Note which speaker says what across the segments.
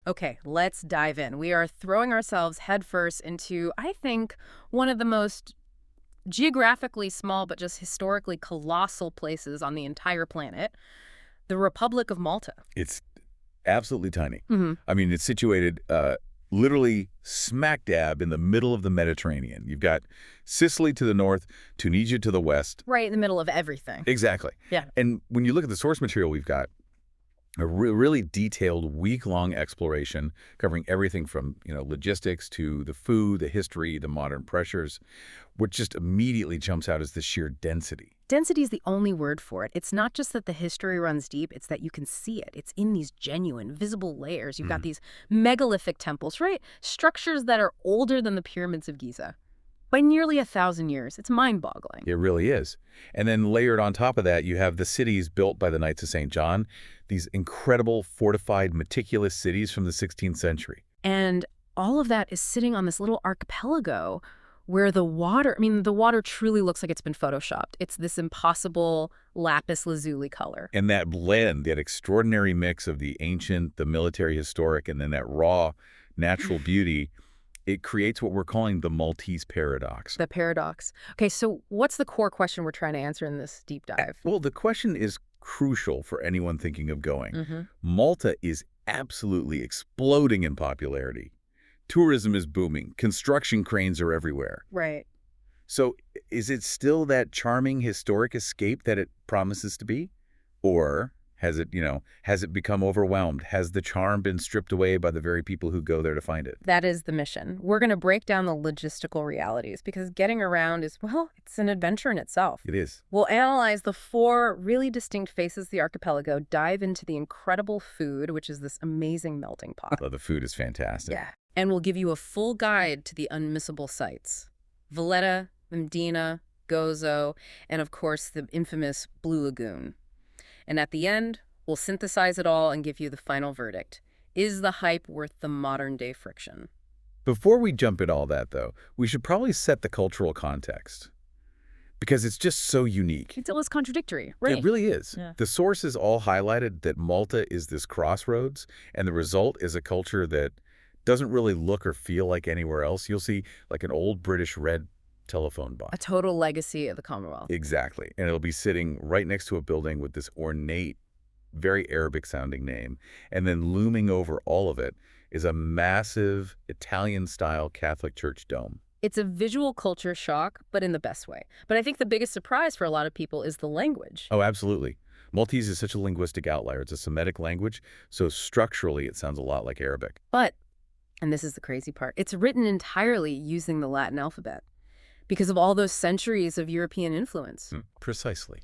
Speaker 1: Okay, let's dive in. We are throwing ourselves headfirst into, I think, one of the most geographically small but just historically colossal places on the entire planet, the Republic of Malta.
Speaker 2: It's absolutely tiny.
Speaker 1: Hmm.
Speaker 2: I mean, it's situated literally smack dab in the middle of the Mediterranean. You've got Sicily to the north, Tunisia to the west.
Speaker 1: Right in the middle of everything.
Speaker 2: Exactly.
Speaker 1: Yeah.
Speaker 2: And when you look at the source material we've got, a really detailed week-long exploration covering everything from, logistics to the food, the history, the modern pressures, what just immediately jumps out is the sheer density.
Speaker 1: Density is the only word for it. It's not just that the history runs deep, it's that you can see it. It's in these genuine, visible layers. You've got these megalithic temples, right? Structures that are older than the pyramids of Giza by nearly 1,000 years. It's mind-boggling.
Speaker 2: It really is. And then layered on top of that, you have the cities built by the Knights of St. John, these incredible, fortified, meticulous cities from the 16th century.
Speaker 1: And all of that is sitting on this little archipelago where the water, the water truly looks like it's been photoshopped. It's this impossible lapis lazuli color.
Speaker 2: And that blend, that extraordinary mix of the ancient, the military historic, and then that raw natural beauty, it creates what we're calling the Maltese paradox.
Speaker 1: The paradox. Okay, so what's the core question we're trying to answer in this deep dive?
Speaker 2: Well, the question is crucial for anyone thinking of going.
Speaker 1: Mm-hmm.
Speaker 2: Malta is absolutely exploding in popularity. Tourism is booming. Construction cranes are everywhere.
Speaker 1: Right.
Speaker 2: So is it still that charming historic escape that it promises to be? Or has it become overwhelmed? Has the charm been stripped away by the very people who go there to find it?
Speaker 1: That is the mission. We're going to break down the logistical realities because getting around is, well, it's an adventure in itself.
Speaker 2: It is.
Speaker 1: We'll analyze the 4 really distinct faces of the archipelago, dive into the incredible food, which is this amazing melting pot.
Speaker 2: Oh, the food is fantastic.
Speaker 1: Yeah. And we'll give you a full guide to the unmissable sites. Valletta, Mdina, Gozo, and of course the infamous Blue Lagoon. And at the end, we'll synthesize it all and give you the final verdict. Is the hype worth the modern-day friction?
Speaker 2: Before we jump into all that, though, we should probably set the cultural context. Because it's just so unique.
Speaker 1: It's almost contradictory, right?
Speaker 2: It really is.
Speaker 1: Yeah.
Speaker 2: The sources all highlighted that Malta is this crossroads, and the result is a culture that doesn't really look or feel like anywhere else. You'll see like an old British red telephone box.
Speaker 1: A total legacy of the Commonwealth.
Speaker 2: Exactly. And it'll be sitting right next to a building with this ornate, very Arabic-sounding name. And then looming over all of it is a massive Italian-style Catholic church dome.
Speaker 1: It's a visual culture shock, but in the best way. But I think the biggest surprise for a lot of people is the language.
Speaker 2: Oh, absolutely. Maltese is such a linguistic outlier. It's a Semitic language, so structurally it sounds a lot like Arabic.
Speaker 1: But, and this is the crazy part, it's written entirely using the Latin alphabet because of all those centuries of European influence.
Speaker 2: Precisely.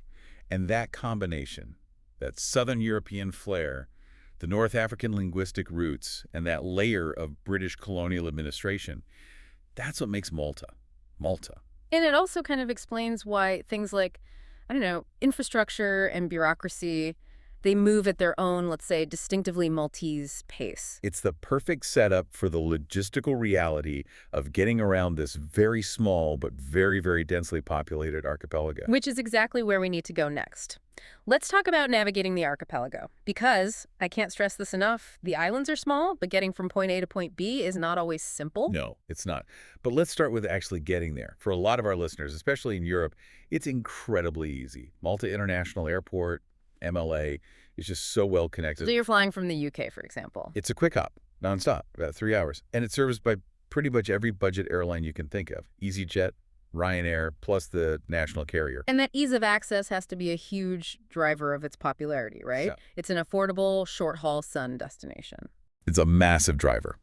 Speaker 2: And that combination, that Southern European flair, the North African linguistic roots, and that layer of British colonial administration, that's what makes Malta, Malta.
Speaker 1: And it also kind of explains why things like, infrastructure and bureaucracy, they move at their own, let's say, distinctively Maltese pace.
Speaker 2: It's the perfect setup for the logistical reality of getting around this very small but very, very densely populated archipelago.
Speaker 1: Which is exactly where we need to go next. Let's talk about navigating the archipelago. Because, I can't stress this enough, the islands are small, but getting from point A to point B is not always simple.
Speaker 2: No, it's not. But let's start with actually getting there. For a lot of our listeners, especially in Europe, it's incredibly easy. Malta International Airport, MLA, is just so well connected.
Speaker 1: So you're flying from the UK, for example.
Speaker 2: It's a quick hop, nonstop, about 3 hours. And it's serviced by pretty much every budget airline you can think of. EasyJet, Ryanair, plus the national carrier.
Speaker 1: And that ease of access has to be a huge driver of its popularity, right?
Speaker 2: So,
Speaker 1: It's an affordable, short-haul sun destination.
Speaker 2: it's a massive driver.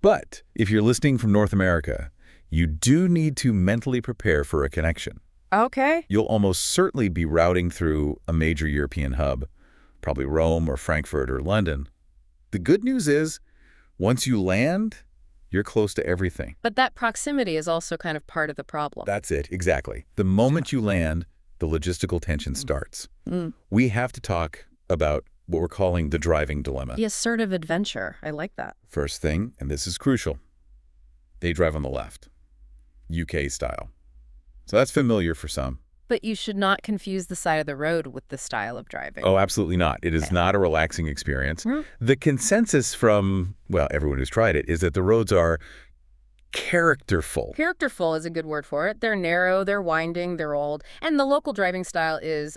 Speaker 2: But if you're listening from North America, you do need to mentally prepare for a connection.
Speaker 1: Okay.
Speaker 2: You'll almost certainly be routing through a major European hub, probably Rome or Frankfurt or London. The good news is, once you land, you're close to everything.
Speaker 1: But that proximity is also kind of part of the problem.
Speaker 2: That's it, exactly. The moment you land, the logistical tension starts.
Speaker 1: Mm.
Speaker 2: We have to talk about what we're calling the driving dilemma.
Speaker 1: The assertive adventure. I like that.
Speaker 2: First thing, and this is crucial, they drive on the left, UK style. So that's familiar for some.
Speaker 1: But you should not confuse the side of the road with the style of driving.
Speaker 2: Oh, absolutely not. It is
Speaker 1: Okay.
Speaker 2: not a relaxing experience.
Speaker 1: Hmm.
Speaker 2: The consensus from, well, everyone who's tried it is that the roads are characterful.
Speaker 1: Characterful is a good word for it. They're narrow, they're winding, they're old. And the local driving style is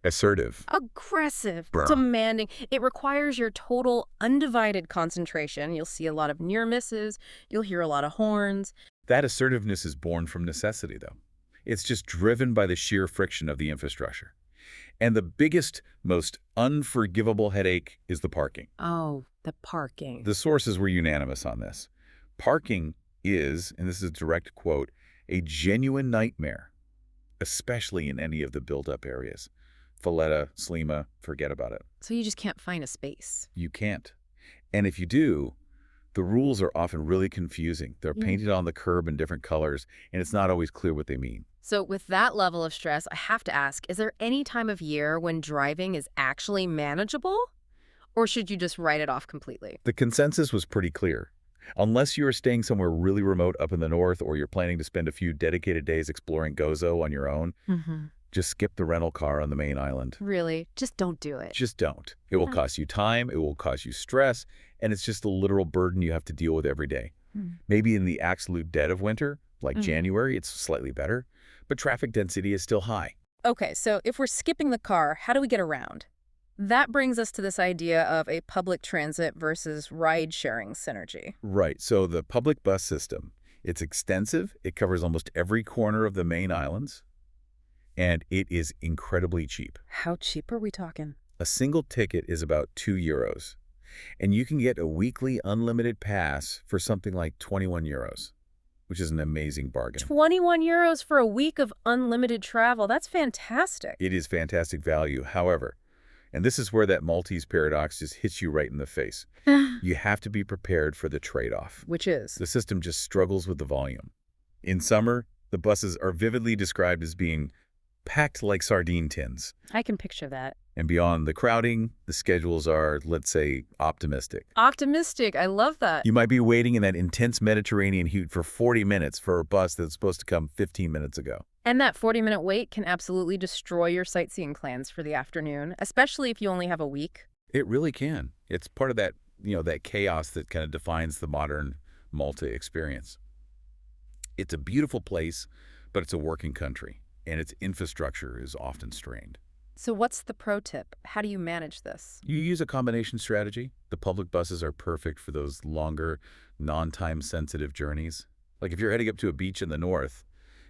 Speaker 2: Assertive.
Speaker 1: aggressive,
Speaker 2: Brr.
Speaker 1: demanding. It requires your total undivided concentration. You'll see a lot of near misses. You'll hear a lot of horns.
Speaker 2: That assertiveness is born from necessity, though. It's just driven by the sheer friction of the infrastructure. And the biggest, most unforgivable headache is the parking.
Speaker 1: Oh, the parking.
Speaker 2: The sources were unanimous on this. Parking is, and this is a direct quote, a genuine nightmare, especially in any of the built-up areas. Valletta, Slima, forget about it.
Speaker 1: So you just can't find a space.
Speaker 2: You can't. And if you do, the rules are often really confusing. They're painted on the curb in different colors, and it's not always clear what they mean.
Speaker 1: So with that level of stress, I have to ask, is there any time of year when driving is actually manageable? Or should you just write it off completely?
Speaker 2: The consensus was pretty clear. Unless you are staying somewhere really remote up in the north or you're planning to spend a few dedicated days exploring Gozo on your own, just skip the rental car on the main island.
Speaker 1: Really, just don't do it.
Speaker 2: Just don't. It will
Speaker 1: Yeah.
Speaker 2: cost you time, it will cause you stress, and it's just a literal burden you have to deal with every day.
Speaker 1: Mm.
Speaker 2: Maybe in the absolute dead of winter, like
Speaker 1: Mm.
Speaker 2: January, it's slightly better, but traffic density is still high.
Speaker 1: Okay, so if we're skipping the car, how do we get around? That brings us to this idea of a public transit versus ride-sharing synergy.
Speaker 2: Right, so the public bus system, it's extensive, it covers almost every corner of the main islands, and it is incredibly cheap.
Speaker 1: How cheap are we talking?
Speaker 2: A single ticket is about €2, and you can get a weekly unlimited pass for something like €21, which is an amazing bargain.
Speaker 1: 21 euros for a week of unlimited travel. That's fantastic.
Speaker 2: It is fantastic value, however, and this is where that Maltese paradox just hits you right in the face. You have to be prepared for the trade-off.
Speaker 1: Which is?
Speaker 2: The system just struggles with the volume. In summer, the buses are vividly described as being packed like sardine tins.
Speaker 1: I can picture that.
Speaker 2: And beyond the crowding, the schedules are, let's say, optimistic.
Speaker 1: Optimistic. I love that.
Speaker 2: You might be waiting in that intense Mediterranean heat for 40 minutes for a bus that's supposed to come 15 minutes ago.
Speaker 1: And that 40-minute wait can absolutely destroy your sightseeing plans for the afternoon, especially if you only have a week.
Speaker 2: It really can. It's part of that, that chaos that kind of defines the modern Malta experience. It's a beautiful place, but it's a working country, and its infrastructure is often strained.
Speaker 1: So what's the pro tip? How do you manage this?
Speaker 2: You use a combination strategy. The public buses are perfect for those longer, non-time sensitive journeys. Like if you're heading up to a beach in the north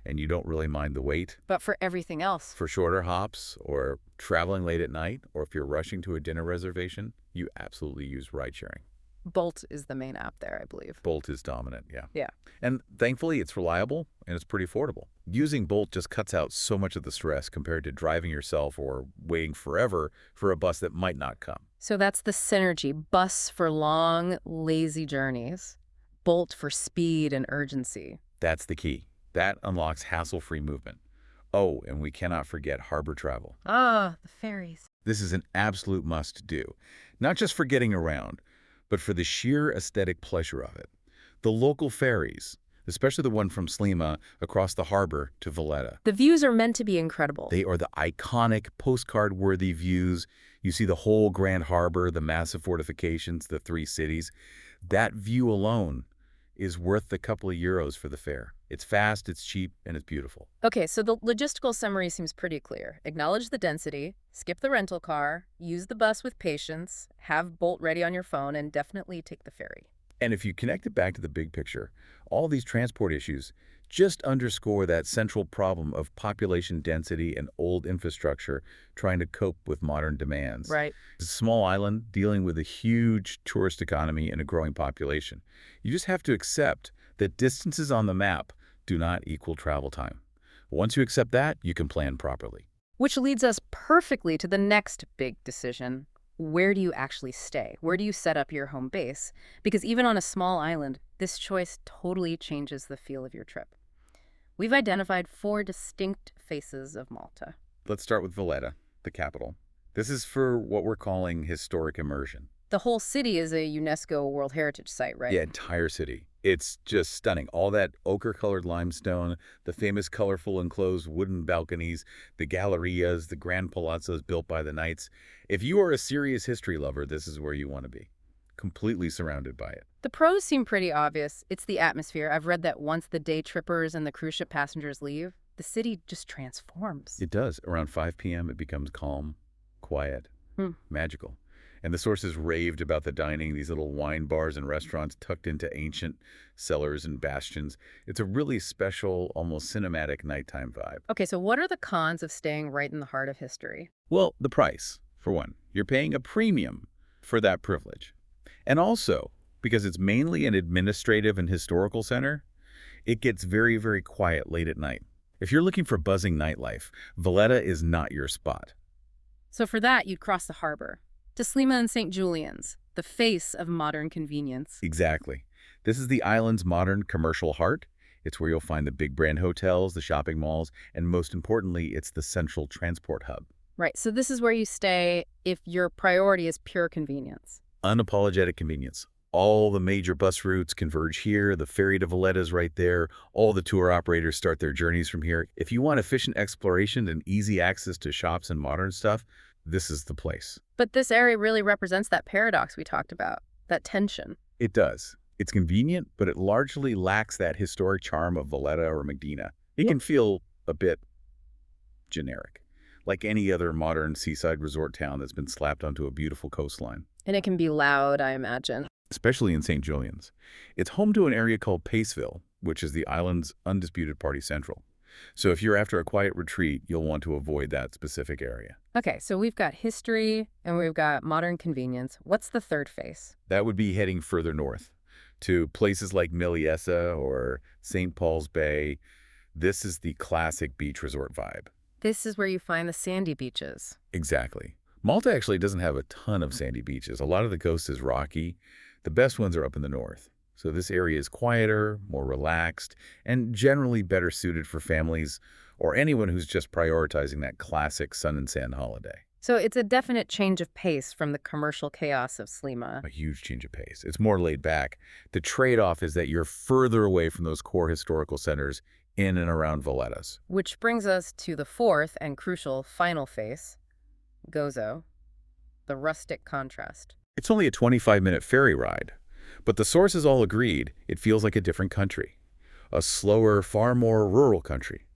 Speaker 2: and you don't really mind the wait,
Speaker 1: But for everything else,
Speaker 2: for shorter hops or traveling late at night, or if you're rushing to a dinner reservation, you absolutely use ride-sharing.
Speaker 1: Bolt is the main app there, I believe.
Speaker 2: Bolt is dominant, yeah.
Speaker 1: Yeah.
Speaker 2: And thankfully, it's reliable and it's pretty affordable. Using Bolt just cuts out so much of the stress compared to driving yourself or waiting forever for a bus that might not come.
Speaker 1: So that's the synergy. Bus for long, lazy journeys. Bolt for speed and urgency.
Speaker 2: That's the key. That unlocks hassle-free movement. Oh, and we cannot forget harbor travel.
Speaker 1: Ah, the ferries.
Speaker 2: This is an absolute must-do, not just for getting around, but for the sheer aesthetic pleasure of it. The local ferries, especially the one from Slima across the harbor to Valletta.
Speaker 1: The views are meant to be incredible.
Speaker 2: They are the iconic, postcard-worthy views. You see the whole Grand Harbor, the massive fortifications, the three cities. That view alone is worth the couple of euros for the fare. It's fast, it's cheap, and it's beautiful.
Speaker 1: Okay, so the logistical summary seems pretty clear. Acknowledge the density, skip the rental car, use the bus with patience, have Bolt ready on your phone, and definitely take the ferry.
Speaker 2: And if you connect it back to the big picture, all these transport issues just underscore that central problem of population density and old infrastructure trying to cope with modern demands.
Speaker 1: Right.
Speaker 2: It's a small island dealing with a huge tourist economy and a growing population. You just have to accept that distances on the map do not equal travel time. Once you accept that, you can plan properly.
Speaker 1: Which leads us perfectly to the next big decision. Where do you actually stay? Where do you set up your home base? Because even on a small island, this choice totally changes the feel of your trip. We've identified 4 distinct faces of Malta.
Speaker 2: Let's start with Valletta, the capital. This is for what we're calling historic immersion.
Speaker 1: The whole city is a UNESCO World Heritage Site, right?
Speaker 2: The entire city. It's just stunning. All that ochre-colored limestone, the famous colorful enclosed wooden balconies, the gallerias, the grand palazzos built by the knights. If you are a serious history lover, this is where you want to be. Completely surrounded by it.
Speaker 1: The pros seem pretty obvious. It's the atmosphere. I've read that once the day trippers and the cruise ship passengers leave, the city just transforms.
Speaker 2: It does. Around 5 p.m., it becomes calm, quiet, magical. And the sources raved about the dining, these little wine bars and restaurants tucked into ancient cellars and bastions. It's a really special, almost cinematic nighttime vibe.
Speaker 1: Okay, so what are the cons of staying right in the heart of history?
Speaker 2: Well, the price, for one. You're paying a premium for that privilege. And also, because it's mainly an administrative and historical center, it gets very, very quiet late at night. If you're looking for buzzing nightlife, Valletta is not your spot.
Speaker 1: So for that, you'd cross the harbor to Slima and St. Julian's, the face of modern convenience.
Speaker 2: Exactly. This is the island's modern commercial heart. It's where you'll find the big brand hotels, the shopping malls, and most importantly, it's the central transport hub.
Speaker 1: Right, so this is where you stay if your priority is pure convenience.
Speaker 2: Unapologetic convenience. All the major bus routes converge here. The ferry to Valletta is right there. All the tour operators start their journeys from here. If you want efficient exploration and easy access to shops and modern stuff, this is the place.
Speaker 1: But this area really represents that paradox we talked about, that tension.
Speaker 2: It does. It's convenient, but it largely lacks that historic charm of Valletta or Medina. It can feel a bit generic, like any other modern seaside resort town that's been slapped onto a beautiful coastline.
Speaker 1: And it can be loud, I imagine.
Speaker 2: Especially in St. Julian's. It's home to an area called Paceville, which is the island's undisputed party central. So if you're after a quiet retreat, you'll want to avoid that specific area.
Speaker 1: Okay, so we've got history and we've got modern convenience. What's the third phase?
Speaker 2: That would be heading further north to places like Miliessa or St. Paul's Bay. This is the classic beach resort vibe.
Speaker 1: This is where you find the sandy beaches.
Speaker 2: Exactly. Malta actually doesn't have a ton of sandy beaches. A lot of the coast is rocky. The best ones are up in the north. So this area is quieter, more relaxed, and generally better suited for families or anyone who's just prioritizing that classic sun and sand holiday.
Speaker 1: So it's a definite change of pace from the commercial chaos of Slima.
Speaker 2: A huge change of pace. It's more laid back. The trade-off is that you're further away from those core historical centers in and around Valletta's.
Speaker 1: Which brings us to the fourth and crucial final phase, Gozo, the rustic contrast.
Speaker 2: It's only a 25-minute ferry ride, but the sources all agreed it feels like a different country. A slower, far more rural country.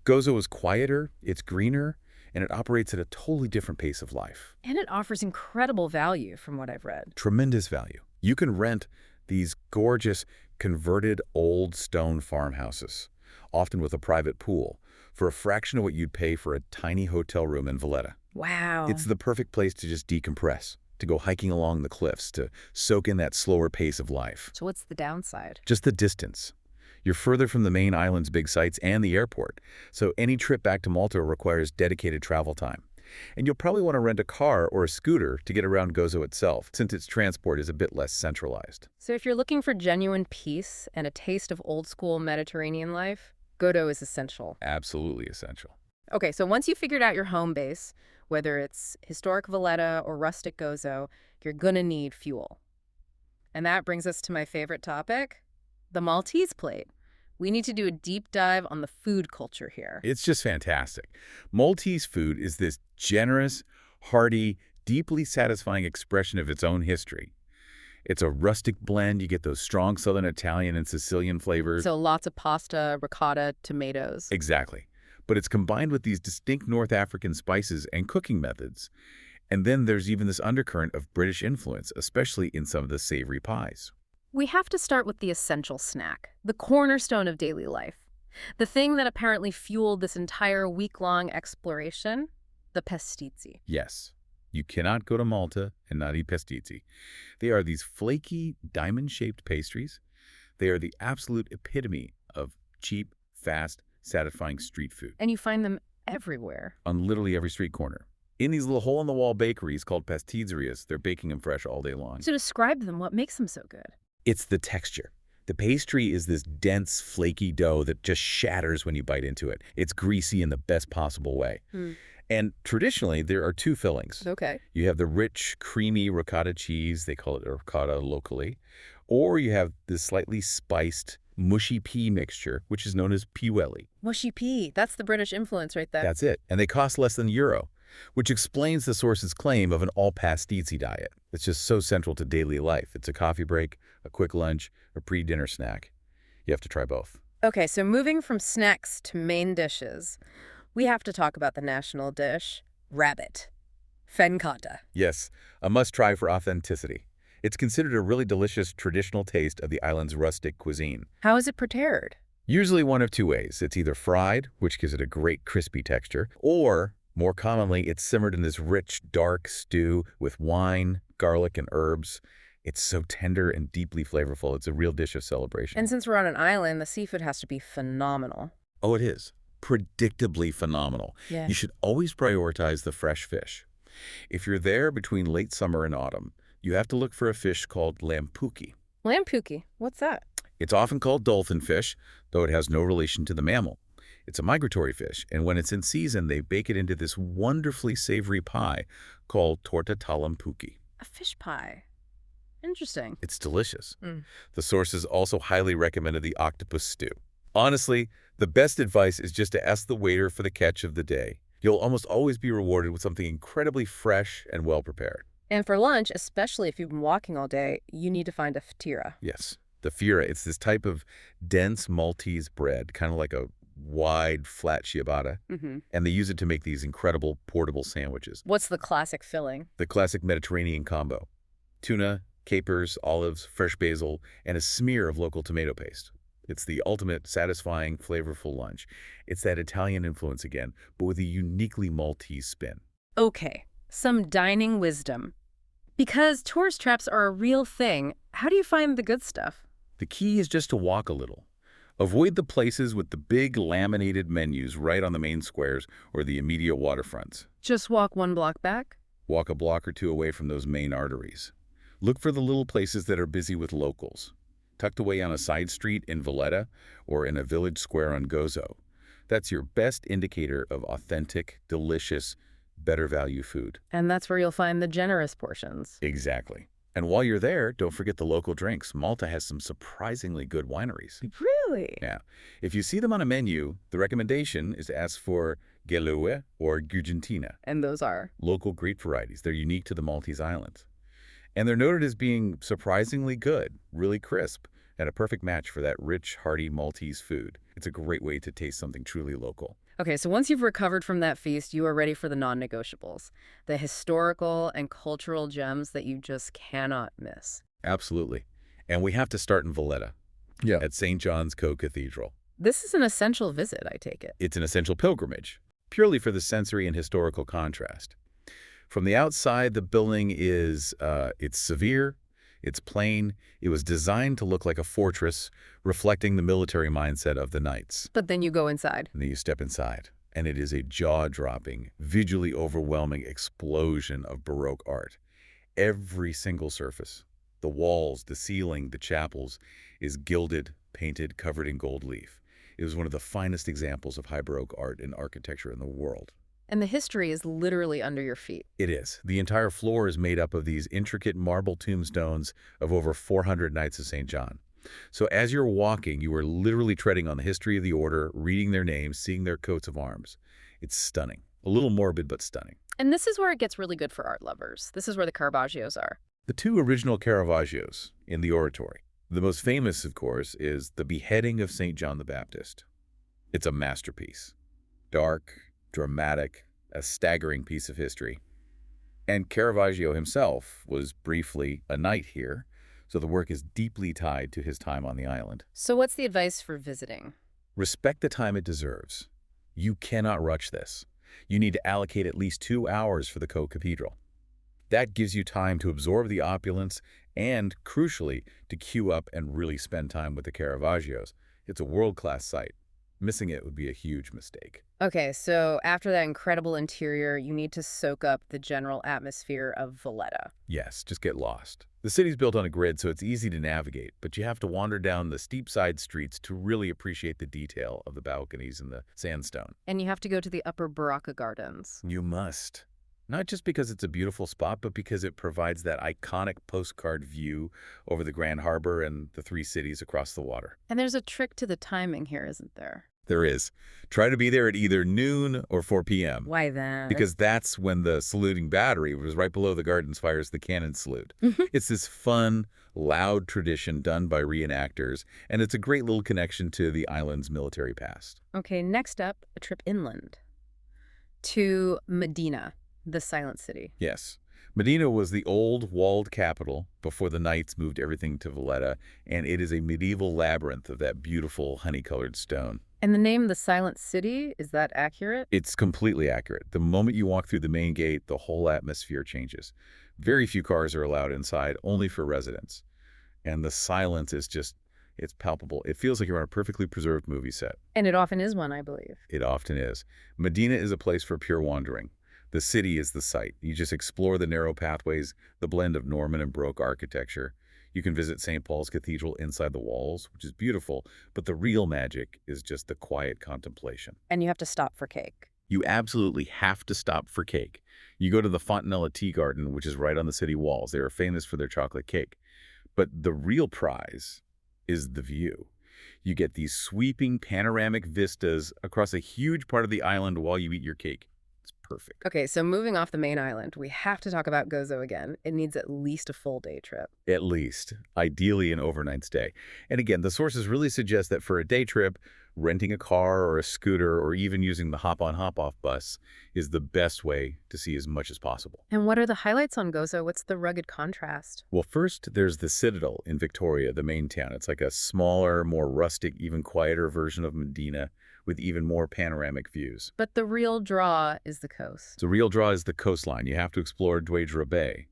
Speaker 2: Gozo is quieter, it's greener, and it operates at a totally different pace of life.
Speaker 1: And it offers incredible value from what I've read.
Speaker 2: Tremendous value. You can rent these gorgeous, converted old stone farmhouses, often with a private pool, for a fraction of what you'd pay for a tiny hotel room in Valletta.
Speaker 1: Wow.
Speaker 2: It's the perfect place to just decompress, to go hiking along the cliffs, to soak in that slower pace of life.
Speaker 1: So what's the downside?
Speaker 2: Just the distance. You're further from the main island's big sites and the airport, so any trip back to Malta requires dedicated travel time. And you'll probably want to rent a car or a scooter to get around Gozo itself, since its transport is a bit less centralized.
Speaker 1: So if you're looking for genuine peace and a taste of old-school Mediterranean life, Gozo is essential.
Speaker 2: Absolutely essential.
Speaker 1: Okay, so once you figured out your home base, whether it's historic Valletta or rustic Gozo, you're gonna need fuel. And that brings us to my favorite topic, the Maltese plate. We need to do a deep dive on the food culture here.
Speaker 2: It's just fantastic. Maltese food is this generous, hearty, deeply satisfying expression of its own history. It's a rustic blend. You get those strong Southern Italian and Sicilian flavors.
Speaker 1: So lots of pasta, ricotta, tomatoes.
Speaker 2: Exactly. But it's combined with these distinct North African spices and cooking methods. And then there's even this undercurrent of British influence, especially in some of the savory pies.
Speaker 1: We have to start with the essential snack, the cornerstone of daily life. The thing that apparently fueled this entire week-long exploration, the pastizi.
Speaker 2: Yes, you cannot go to Malta and not eat pastizi. They are these flaky, diamond-shaped pastries. They are the absolute epitome of cheap, fast, satisfying street food.
Speaker 1: And you find them everywhere.
Speaker 2: On literally every street corner. In these little hole-in-the-wall bakeries called pastizzerias, they're baking them fresh all day long.
Speaker 1: So describe them, what makes them so good?
Speaker 2: It's the texture. The pastry is this dense, flaky dough that just shatters when you bite into it. It's greasy in the best possible way. And traditionally, there are two fillings.
Speaker 1: Okay.
Speaker 2: You have the rich, creamy ricotta cheese, they call it ricotta locally, Or you have this slightly spiced, mushy pea mixture, which is known as piwelly.
Speaker 1: Mushy pea. That's the British influence right there.
Speaker 2: That's it. And they cost less than €1, which explains the source's claim of an all-pasticci diet. It's just so central to daily life. It's a coffee break, a quick lunch, a pre-dinner snack. You have to try both.
Speaker 1: Okay, so moving from snacks to main dishes, we have to talk about the national dish, rabbit. Fenkata.
Speaker 2: Yes, a must-try for authenticity. It's considered a really delicious traditional taste of the island's rustic cuisine.
Speaker 1: How is it prepared?
Speaker 2: Usually one of two ways. It's either fried, which gives it a great crispy texture, or, more commonly, it's simmered in this rich, dark stew with wine, garlic, and herbs. It's so tender and deeply flavorful. It's a real dish of celebration.
Speaker 1: And since we're on an island, the seafood has to be phenomenal.
Speaker 2: Oh, it is. Predictably phenomenal.
Speaker 1: Yeah.
Speaker 2: You should always prioritize the fresh fish. If you're there between late summer and autumn, you have to look for a fish called lampuki.
Speaker 1: Lampuki, what's that?
Speaker 2: It's often called dolphin fish, though it has no relation to the mammal. It's a migratory fish, and when it's in season, they bake it into this wonderfully savory pie called torta talampuki.
Speaker 1: A fish pie. Interesting.
Speaker 2: It's delicious.
Speaker 1: Mm.
Speaker 2: The sources also highly recommended the octopus stew. Honestly, the best advice is just to ask the waiter for the catch of the day. You'll almost always be rewarded with something incredibly fresh and well-prepared.
Speaker 1: And for lunch, especially if you've been walking all day, you need to find a fatira.
Speaker 2: Yes, the fira. It's this type of dense Maltese bread, kind of like a wide, flat ciabatta, and they use it to make these incredible portable sandwiches.
Speaker 1: What's the classic filling?
Speaker 2: The classic Mediterranean combo. Tuna, capers, olives, fresh basil, and a smear of local tomato paste. It's the ultimate satisfying, flavorful lunch. It's that Italian influence again, but with a uniquely Maltese spin.
Speaker 1: Okay, some dining wisdom. Because tourist traps are a real thing, how do you find the good stuff?
Speaker 2: The key is just to walk a little. Avoid the places with the big laminated menus right on the main squares or the immediate waterfronts.
Speaker 1: Just walk one block back?
Speaker 2: Walk a block or two away from those main arteries. Look for the little places that are busy with locals, tucked away on a side street in Valletta or in a village square on Gozo. That's your best indicator of authentic, delicious, better value food.
Speaker 1: And that's where you'll find the generous portions.
Speaker 2: Exactly. And while you're there, don't forget the local drinks. Malta has some surprisingly good wineries.
Speaker 1: Really?
Speaker 2: Yeah. If you see them on a menu, the recommendation is to ask for Gelue or Gugentina,
Speaker 1: And those are?
Speaker 2: local grape varieties. They're unique to the Maltese islands. And they're noted as being surprisingly good, really crisp, and a perfect match for that rich, hearty Maltese food. It's a great way to taste something truly local.
Speaker 1: Okay, so once you've recovered from that feast, you are ready for the non-negotiables, the historical and cultural gems that you just cannot miss.
Speaker 2: Absolutely. And we have to start in Valletta, at St. John's Co-Cathedral.
Speaker 1: This is an essential visit, I take it.
Speaker 2: It's an essential pilgrimage, purely for the sensory and historical contrast. From the outside, the building is, it's severe, it's plain. It was designed to look like a fortress, reflecting the military mindset of the knights.
Speaker 1: But then you go inside.
Speaker 2: And then you step inside, and it is a jaw-dropping, visually overwhelming explosion of Baroque art. Every single surface, the walls, the ceiling, the chapels, is gilded, painted, covered in gold leaf. It was one of the finest examples of high Baroque art and architecture in the world.
Speaker 1: And the history is literally under your feet.
Speaker 2: It is. The entire floor is made up of these intricate marble tombstones of over 400 Knights of St. John. So as you're walking, you are literally treading on the history of the order, reading their names, seeing their coats of arms. It's stunning. A little morbid, but stunning.
Speaker 1: And this is where it gets really good for art lovers. This is where the Caravaggios are.
Speaker 2: The two original Caravaggios in the oratory. The most famous, of course, is the beheading of St. John the Baptist. It's a masterpiece. Dark, dramatic, a staggering piece of history. And Caravaggio himself was briefly a knight here, so the work is deeply tied to his time on the island.
Speaker 1: So what's the advice for visiting?
Speaker 2: Respect the time it deserves. You cannot rush this. You need to allocate at least 2 hours for the Co-Cathedral. That gives you time to absorb the opulence and, crucially, to queue up and really spend time with the Caravaggios. It's a world-class site. Missing it would be a huge mistake.
Speaker 1: Okay, so after that incredible interior, you need to soak up the general atmosphere of Valletta.
Speaker 2: Yes, just get lost. The city's built on a grid, so it's easy to navigate, but you have to wander down the steep side streets to really appreciate the detail of the balconies and the sandstone.
Speaker 1: And you have to go to the Upper Baracca Gardens.
Speaker 2: You must. Not just because it's a beautiful spot, but because it provides that iconic postcard view over the Grand Harbor and the three cities across the water.
Speaker 1: And there's a trick to the timing here, isn't there?
Speaker 2: There is. Try to be there at either noon or 4 p.m.
Speaker 1: Why then?
Speaker 2: because that's when the saluting battery was right below the gardens fires the cannon salute.
Speaker 1: Mhm.
Speaker 2: It's this fun, loud tradition done by reenactors, and it's a great little connection to the island's military past.
Speaker 1: Okay, next up, a trip inland to Medina, the Silent City.
Speaker 2: Yes. Medina was the old walled capital before the Knights moved everything to Valletta, and it is a medieval labyrinth of that beautiful honey-colored stone.
Speaker 1: And the name the Silent City, is that accurate?
Speaker 2: It's completely accurate. The moment you walk through the main gate, the whole atmosphere changes. Very few cars are allowed inside, only for residents. And the silence is just, it's palpable. It feels like you're on a perfectly preserved movie set.
Speaker 1: And it often is one, I believe.
Speaker 2: It often is. Medina is a place for pure wandering. The city is the site. You just explore the narrow pathways, the blend of Norman and Baroque architecture. You can visit St. Paul's Cathedral inside the walls, which is beautiful, but the real magic is just the quiet contemplation.
Speaker 1: And you have to stop for cake.
Speaker 2: You absolutely have to stop for cake. You go to the Fontanella Tea Garden, which is right on the city walls. They are famous for their chocolate cake. But the real prize is the view. You get these sweeping panoramic vistas across a huge part of the island while you eat your cake. It's perfect.
Speaker 1: Okay, so moving off the main island, we have to talk about Gozo again. It needs at least a full day trip.
Speaker 2: At least, ideally an overnight stay. And again, the sources really suggest that for a day trip, renting a car or a scooter or even using the hop-on hop-off bus is the best way to see as much as possible.
Speaker 1: And what are the highlights on Gozo? What's the rugged contrast?
Speaker 2: Well, first, there's the Citadel in Victoria, the main town. It's like a smaller, more rustic, even quieter version of Medina with even more panoramic views.
Speaker 1: But the real draw is the coast.
Speaker 2: The real draw is the coastline. You have to explore Dweidra Bay.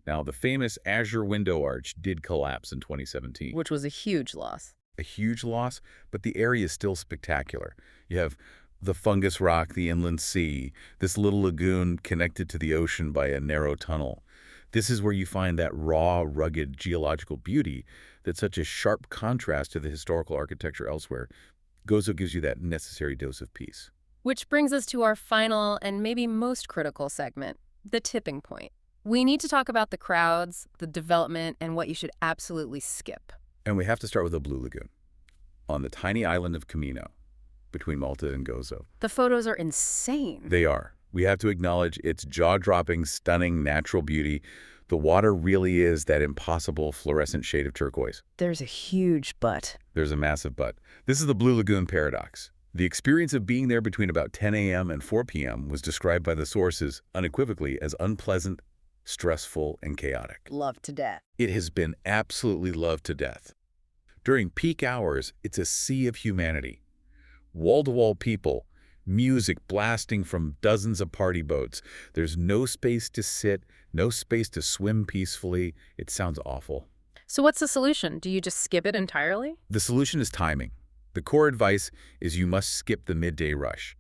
Speaker 2: Now, the famous Azure Window Arch did collapse in 2017.
Speaker 1: Which was a huge loss.
Speaker 2: A huge loss, but the area is still spectacular. You have the fungus rock, the inland sea, this little lagoon connected to the ocean by a narrow tunnel. This is where you find that raw, rugged geological beauty that's such a sharp contrast to the historical architecture elsewhere. Gozo gives you that necessary dose of peace.
Speaker 1: Which brings us to our final and maybe most critical segment, the tipping point. We need to talk about the crowds, the development, and what you should absolutely skip.
Speaker 2: And we have to start with the Blue Lagoon, on the tiny island of Camino, between Malta and Gozo.
Speaker 1: The photos are insane.
Speaker 2: They are. We have to acknowledge its jaw-dropping, stunning natural beauty. The water really is that impossible fluorescent shade of turquoise.
Speaker 1: There's a huge but.
Speaker 2: There's a massive but. This is the Blue Lagoon paradox. The experience of being there between about 10 a.m. and 4 p.m. was described by the sources unequivocally as unpleasant, stressful, and chaotic.
Speaker 1: Loved to death.
Speaker 2: It has been absolutely loved to death. During peak hours, it's a sea of humanity. Wall-to-wall people, music blasting from dozens of party boats. There's no space to sit, no space to swim peacefully. It sounds awful.
Speaker 1: So what's the solution? Do you just skip it entirely?
Speaker 2: The solution is timing. The core advice is you must skip the midday rush.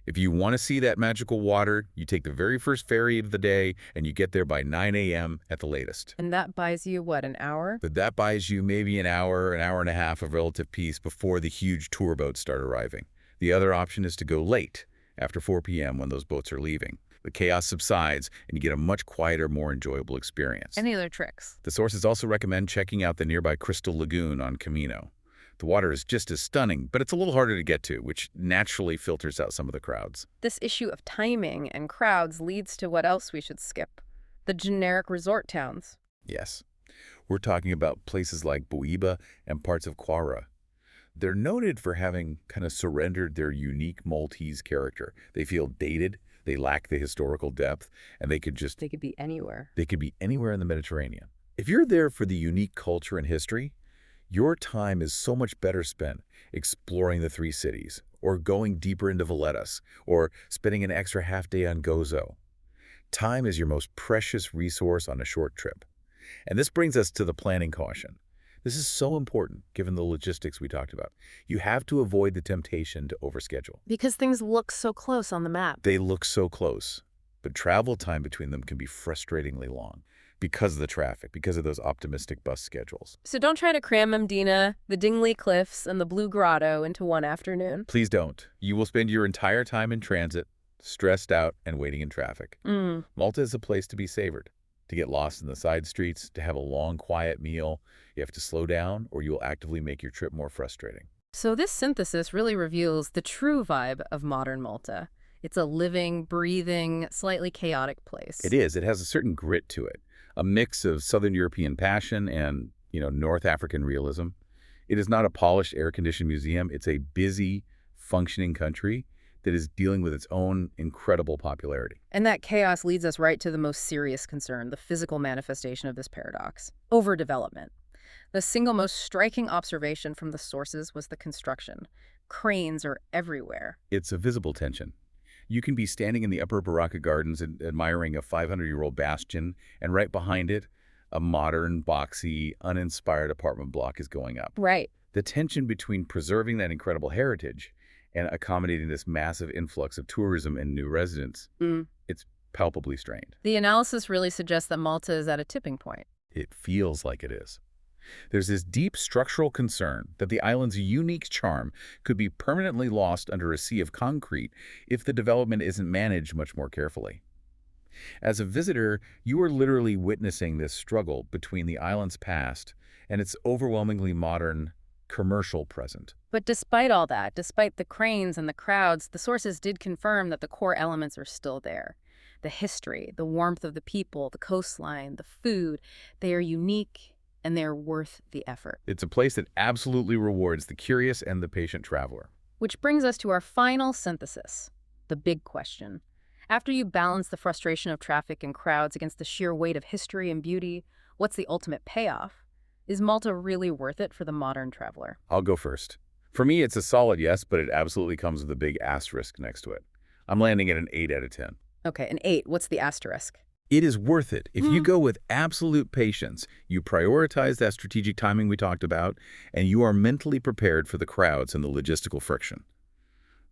Speaker 2: If you want to see that magical water, you take the very first ferry of the day and you get there by 9 a.m. at the latest.
Speaker 1: And that buys you, what, an hour?
Speaker 2: But that buys you maybe an hour and a half of relative peace before the huge tour boats start arriving. The other option is to go late, after 4 p.m. when those boats are leaving. The chaos subsides and you get a much quieter, more enjoyable experience.
Speaker 1: Any other tricks?
Speaker 2: The sources also recommend checking out the nearby Crystal Lagoon on Camino. The water is just as stunning, but it's a little harder to get to, which naturally filters out some of the crowds.
Speaker 1: This issue of timing and crowds leads to what else we should skip. The generic resort towns.
Speaker 2: Yes. We're talking about places like Boiba and parts of Quara. They're noted for having kind of surrendered their unique Maltese character. They feel dated, they lack the historical depth, and
Speaker 1: They could be anywhere.
Speaker 2: they could be anywhere in the Mediterranean. If you're there for the unique culture and history, your time is so much better spent exploring the three cities, or going deeper into Valletta, or spending an extra half day on Gozo. Time is your most precious resource on a short trip. And this brings us to the planning caution. This is so important, given the logistics we talked about. You have to avoid the temptation to overschedule.
Speaker 1: Because things look so close on the map.
Speaker 2: They look so close, but travel time between them can be frustratingly long because of the traffic, because of those optimistic bus schedules.
Speaker 1: So don't try to cram Medina, the Dingley Cliffs, and the Blue Grotto into one afternoon.
Speaker 2: Please don't. You will spend your entire time in transit, stressed out, and waiting in traffic.
Speaker 1: Mm.
Speaker 2: Malta is a place to be savored, to get lost in the side streets, to have a long, quiet meal. You have to slow down, or you will actively make your trip more frustrating.
Speaker 1: So this synthesis really reveals the true vibe of modern Malta. It's a living, breathing, slightly chaotic
Speaker 2: It
Speaker 1: place.
Speaker 2: is. It has a certain grit to it, a mix of Southern European passion and, North African realism. It is not a polished, air-conditioned museum. It's a busy, functioning country that is dealing with its own incredible popularity.
Speaker 1: And that chaos leads us right to the most serious concern, the physical manifestation of this paradox: overdevelopment. The single most striking observation from the sources was the construction. Cranes are everywhere.
Speaker 2: It's a visible tension. You can be standing in the Upper Baraka Gardens and admiring a 500-year-old bastion, and right behind it, a modern, boxy, uninspired apartment block is going up.
Speaker 1: Right.
Speaker 2: The tension between preserving that incredible heritage and accommodating this massive influx of tourism and new residents,
Speaker 1: Mm.
Speaker 2: it's palpably strained.
Speaker 1: The analysis really suggests that Malta is at a tipping point.
Speaker 2: It feels like it is. There's this deep structural concern that the island's unique charm could be permanently lost under a sea of concrete if the development isn't managed much more carefully. As a visitor, you are literally witnessing this struggle between the island's past and its overwhelmingly modern commercial present.
Speaker 1: But despite all that, despite the cranes and the crowds, the sources did confirm that the core elements are still there. The history, the warmth of the people, the coastline, the food, they are unique and they're worth the effort.
Speaker 2: It's a place that absolutely rewards the curious and the patient traveler.
Speaker 1: Which brings us to our final synthesis, the big question. After you balance the frustration of traffic and crowds against the sheer weight of history and beauty, what's the ultimate payoff? Is Malta really worth it for the modern traveler?
Speaker 2: I'll go first. For me, it's a solid yes, but it absolutely comes with a big asterisk next to it. I'm landing at an 8 out of 10.
Speaker 1: Okay, an 8. What's the asterisk?
Speaker 2: It is worth it. If you go with absolute patience, you prioritize that strategic timing we talked about, and you are mentally prepared for the crowds and the logistical friction.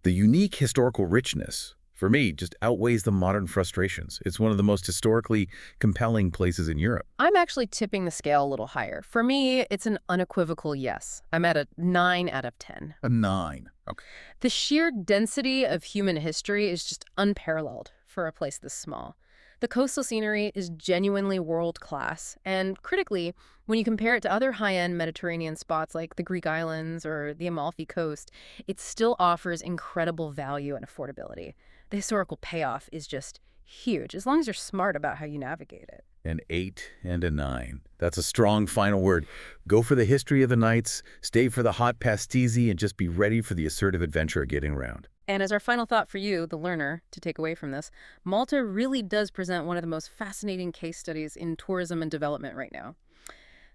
Speaker 2: The unique historical richness, for me, just outweighs the modern frustrations. It's one of the most historically compelling places in Europe.
Speaker 1: I'm actually tipping the scale a little higher. For me, it's an unequivocal yes. I'm at a 9 out of 10.
Speaker 2: A 9. Okay.
Speaker 1: The sheer density of human history is just unparalleled for a place this small. The coastal scenery is genuinely world-class, and critically, when you compare it to other high-end Mediterranean spots like the Greek islands or the Amalfi Coast, it still offers incredible value and affordability. The historical payoff is just huge, as long as you're smart about how you navigate it.
Speaker 2: An 8 and a 9. That's a strong final word. Go for the history of the nights, stay for the hot pastéis, and just be ready for the assertive adventure of getting around.
Speaker 1: And as our final thought for you, the learner, to take away from this, Malta really does present one of the most fascinating case studies in tourism and development right now.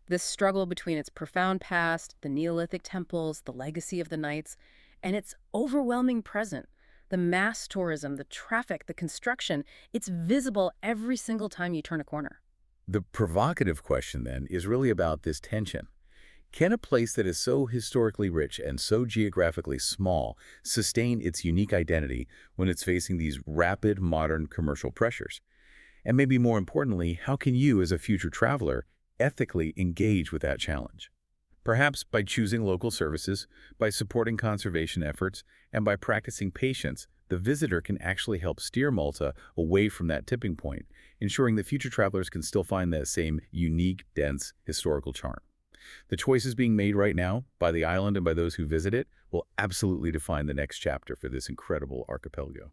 Speaker 1: This struggle between its profound past, the Neolithic temples, the legacy of the knights, and its overwhelming present. The mass tourism, the traffic, the construction, it's visible every single time you turn a corner.
Speaker 2: The provocative question, then, is really about this tension. Can a place that is so historically rich and so geographically small sustain its unique identity when it's facing these rapid, modern commercial pressures? And maybe more importantly, how can you, as a future traveler, ethically engage with that challenge? Perhaps by choosing local services, by supporting conservation efforts, and by practicing patience, the visitor can actually help steer Malta away from that tipping point, ensuring that future travelers can still find that same unique, dense, historical charm. The choices being made right now by the island and by those who visit it will absolutely define the next chapter for this incredible archipelago.